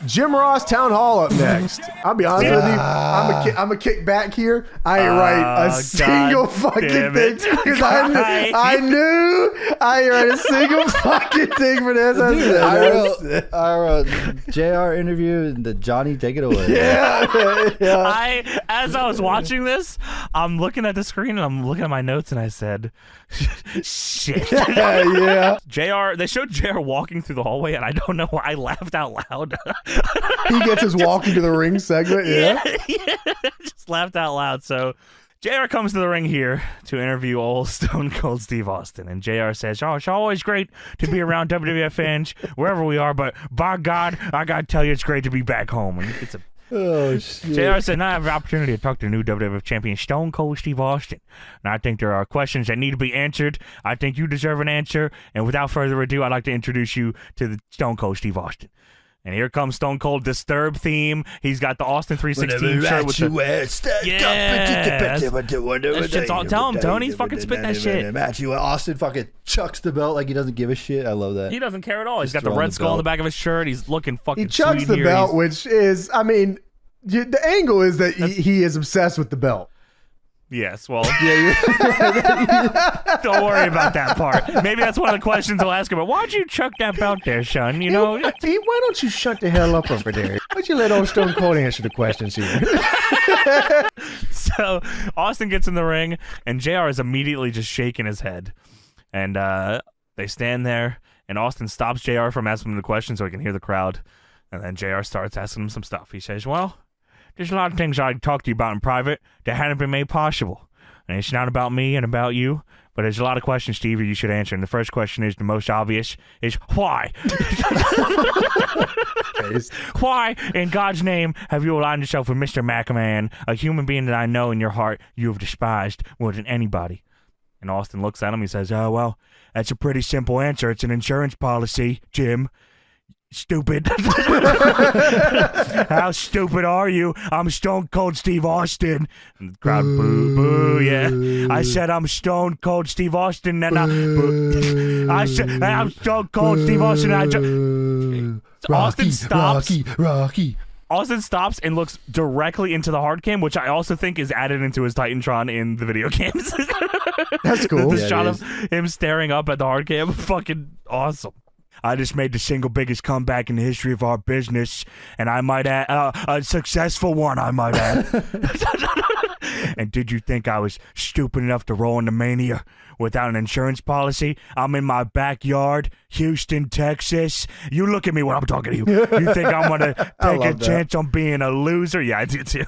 Jim Ross Town Hall up next. I'll be honest with you. I'm a kick back here. I ain't write a single fucking thing because I knew I ain't write a single fucking thing for this. I wrote JR interview and the Johnny take it away. Yeah. As I was watching this, I'm looking at the screen and I'm looking at my notes and I said, shit. Yeah. JR, they showed JR walking through the hallway and I don't know why I laughed out loud. He gets his walking to the ring segment. Yeah. Just laughed out loud. So JR comes to the ring here to interview old Stone Cold Steve Austin. And JR says, oh, it's always great to be around WWF fans wherever we are. But by God, I got to tell you, it's great to be back home. And it's a Oh, shit. JR said, now I have the opportunity to talk to the new WWF champion, Stone Cold Steve Austin. And I think there are questions that need to be answered. I think you deserve an answer. And without further ado, I'd like to introduce you to the Stone Cold Steve Austin. And here comes Stone Cold Disturbed theme. He's got the Austin 316 shirt with the... Tell him, Tony. He's fucking spitting that shit. Austin fucking chucks the belt like he doesn't give a shit. I love that. He doesn't care at all. He's got the red skull on the back of his shirt. He's looking fucking He chucks sweet the here. belt, which is, I mean, the angle is that he is obsessed with the belt. Yes, well, don't worry about that part. Maybe that's one of the questions I'll ask him. But why'd you chuck that belt there, son? You know, why don't you shut the hell up over there? Why'd you let old Stone Cold answer the questions here? So Austin gets in the ring, and JR is immediately just shaking his head. And they stand there, and Austin stops JR from asking him the question so he can hear the crowd. And then JR starts asking him some stuff. He says, well, there's a lot of things I'd talk to you about in private that hadn't been made possible. And it's not about me and about you, but there's a lot of questions, Steve, you should answer. And the first question is the most obvious, is why? Why, in God's name, have you aligned yourself with Mr. McMahon, a human being that I know in your heart you have despised more than anybody? And Austin looks at him. He says, oh, well, that's a pretty simple answer. It's an insurance policy, Jim. Stupid. How stupid are you? I'm Stone Cold Steve Austin. And the crowd boo, boo, yeah. I said I'm Stone Cold Steve Austin, and I said I'm Stone Cold Steve Austin. And Austin stops. Rocky. Austin stops and looks directly into the hard cam, which I also think is added into his Titantron in the video games. That's cool. The shot of him staring up at the hard cam, fucking awesome. I just made the single biggest comeback in the history of our business, and I might add, a successful one, I might add. And did you think I was stupid enough to roll into Mania without an insurance policy? I'm in my backyard, Houston, Texas. You look at me when I'm talking to you. You think I'm going to take a chance on being a loser? Yeah, I do too.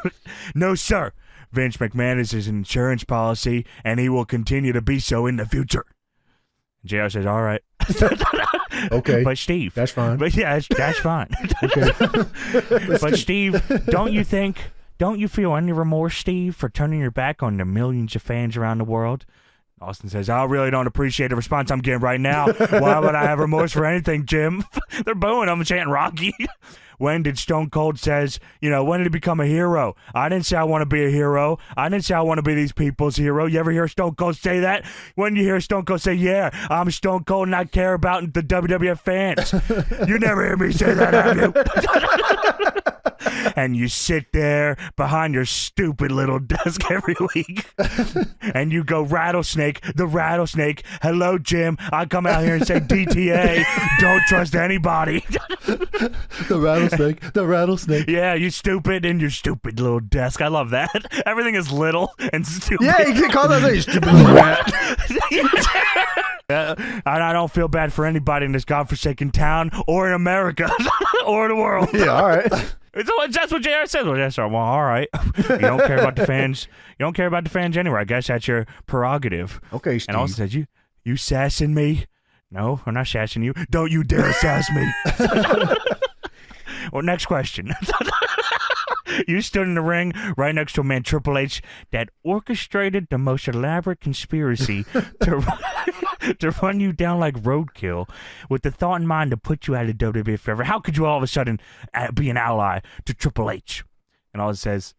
No, sir. Vince McMahon is his insurance policy, and he will continue to be so in the future. JR says, all right. Okay. But Steve. That's fine. But yeah, that's fine. Okay. But Steve, don't you feel any remorse, Steve, for turning your back on the millions of fans around the world? Austin says, I really don't appreciate the response I'm getting right now. Why would I have remorse for anything, Jim? They're booing him, chanting Rocky. When did Stone Cold says, when did he become a hero? I didn't say I want to be a hero. I didn't say I want to be these people's hero. You ever hear Stone Cold say that? When do you hear Stone Cold say, yeah, I'm Stone Cold and I care about the WWF fans? You never hear me say that, have you? And you sit there behind your stupid little desk every week and you go, rattlesnake, the rattlesnake. Hello, Jim. I come out here and say DTA. Don't trust anybody. The rattlesnake. Yeah, you stupid in your stupid little desk. I love that. Everything is little and stupid. Yeah, you can call that a stupid little rat. I don't feel bad for anybody in this godforsaken town or in America or the world. Yeah, all right. That's what JR says. Well, yes, sir. Well, all right. You don't care about the fans. You don't care about the fans anyway. I guess that's your prerogative. Okay, Steve. And also said, you sassing me? No, I'm not sassing you. Don't you dare sass me. Well, next question. You stood in the ring right next to a man, Triple H, that orchestrated the most elaborate conspiracy to run you down like roadkill with the thought in mind to put you out of WWE forever. How could you all of a sudden be an ally to Triple H? And all it says,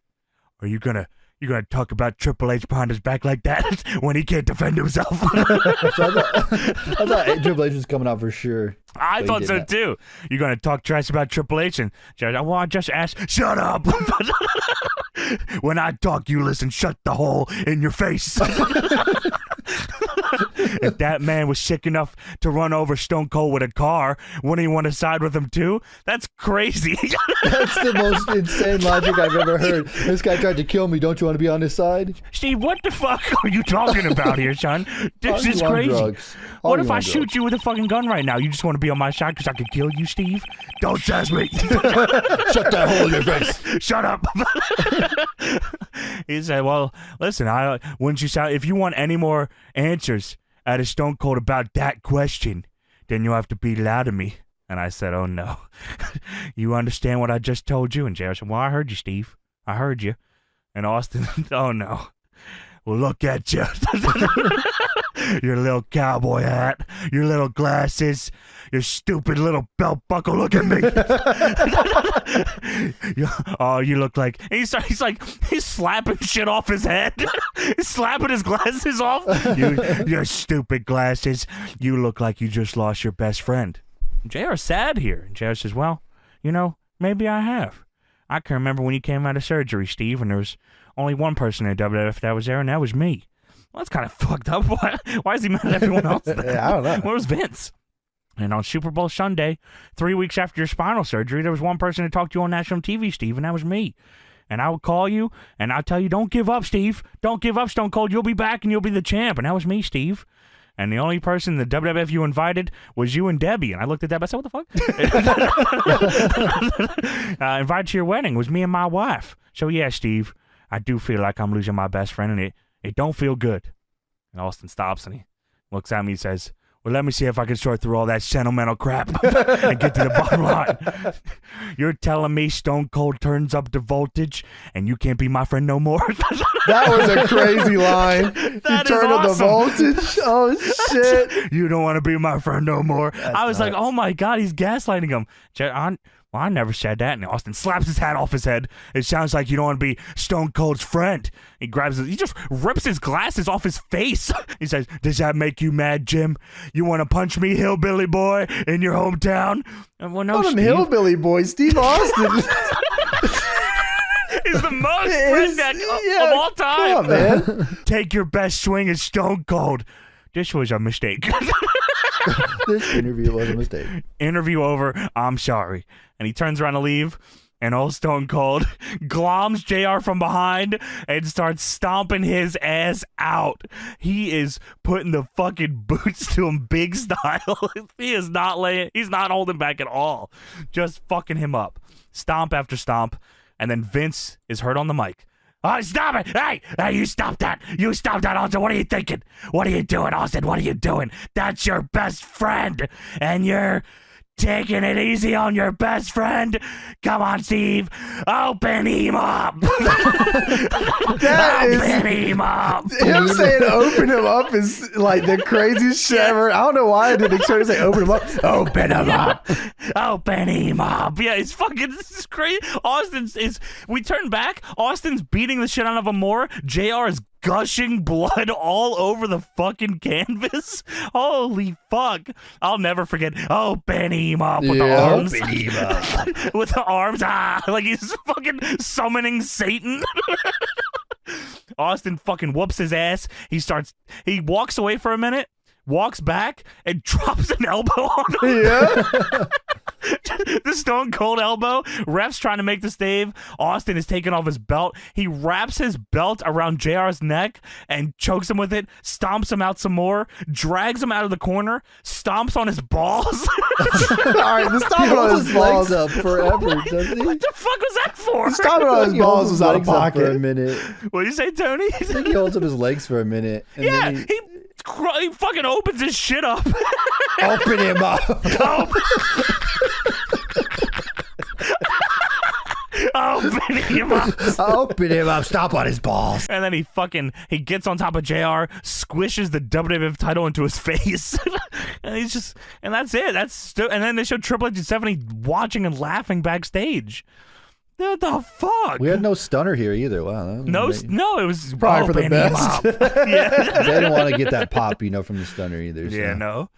are you going to You're going to talk about Triple H behind his back like that when he can't defend himself? So I thought Triple H was coming out for sure. I thought so too. You're going to talk trash about Triple H and well, I just asked, shut up. When I talk, you listen, shut the hole in your face. If that man was sick enough to run over Stone Cold with a car, wouldn't he want to side with him too? That's crazy. That's the most insane logic I've ever heard. This guy tried to kill me. Don't you want to be on his side? Steve, what the fuck are you talking about here, son? This is crazy. What if I shoot you with a fucking gun right now? You just want to be on my side because I could kill you, Steve? Don't test me. Shut that hole in your face. Shut up. He said, well, listen, if you want any more answers out of Stone Cold about that question, then you'll have to beat it out of me. And I said, oh no. You understand what I just told you? And JR said, well, I heard you, Steve. I heard you. And Austin, oh no. Well, look at you. Your little cowboy hat, your little glasses, your stupid little belt buckle. Look at me. You look like he's slapping shit off his head. He's slapping his glasses off. Your stupid glasses. You look like you just lost your best friend. JR's sad here. And JR says, well, maybe I have. I can remember when you came out of surgery, Steve, and there was only one person in WWF that was there, and that was me. Well, that's kind of fucked up. Why is he mad at everyone else then? Yeah, I don't know. Where was Vince? And on Super Bowl Sunday, 3 weeks after your spinal surgery, there was one person to talk to you on national TV, Steve, and that was me. And I would call you, and I'd tell you, don't give up, Steve. Don't give up, Stone Cold. You'll be back, and you'll be the champ. And that was me, Steve. And the only person in the WWF you invited was you and Debbie. And I looked at Debbie. I said, what the fuck? Invited to your wedding was me and my wife. So, yeah, Steve, I do feel like I'm losing my best friend, and it don't feel good. And Austin stops, and he looks at me and says, well, let me see if I can sort through all that sentimental crap and get to the bottom line. You're telling me Stone Cold turns up the voltage and you can't be my friend no more? That was a crazy line. That you turn up the awesome. voltage? Oh, shit. You don't want to be my friend no more. I was nuts. like, oh, my God, he's gaslighting him. Well, I never said that. And Austin slaps his hat off his head. It sounds like you don't want to be Stone Cold's friend. He just rips his glasses off his face. He says, does that make you mad, Jim? You want to punch me, hillbilly boy, in your hometown? Well, no, Call him Steve. hillbilly boy, Steve Austin. He's the most redneck of all time. Come on, man. Take your best swing at Stone Cold. This was a mistake. This interview was a mistake. Interview over. I'm sorry. And he turns around to leave, and old Stone Cold gloms JR from behind and starts stomping his ass out. He is putting the fucking boots to him big style. He is not he's not holding back at all. Just fucking him up. Stomp after stomp. And then Vince is heard on the mic. Oh, stop it! Hey, you stop that! You stop that, Austin! What are you thinking? What are you doing, Austin? What are you doing? That's your best friend, and you're taking it easy on your best friend. Come on, Steve, open him up. Open him up. Him saying "open him up" is like the craziest shit ever. I don't know why I didn't expect to say "open him up." Open him up. Open him up. Yeah, it's fucking this is crazy. We turn back. Austin's beating the shit out of him more. JR is gushing blood all over the fucking canvas. Holy fuck. I'll never forget. Open him up with the arms. Open him up. With the arms. Like he's fucking summoning Satan. Austin fucking whoops his ass. He walks away for a minute, walks back, and drops an elbow on him. Yeah. The Stone Cold elbow. Ref's trying to make the save. Austin is taking off his belt. He wraps his belt around JR's neck and chokes him with it, stomps him out some more, drags him out of the corner, stomps on his balls. All right, the stomping on his balls up forever, doesn't he? What the fuck was that for? The stomping on his He balls holds was his out of legs up for a pocket. minute. What did you say, Tony? I think he holds up his legs for a minute. And Yeah, then he fucking opens his shit up. open him up. Open him up. Open him up. Stop on his balls. And then he gets on top of JR, squishes the WWF title into his face. And that's it. And then they show Triple H and Stephanie watching and laughing backstage. What the fuck? We had no stunner here either. Wow. No, it was Probably for the Bandit best. Mob. Yeah. They didn't want to get that pop, from the stunner either. So. Yeah, no.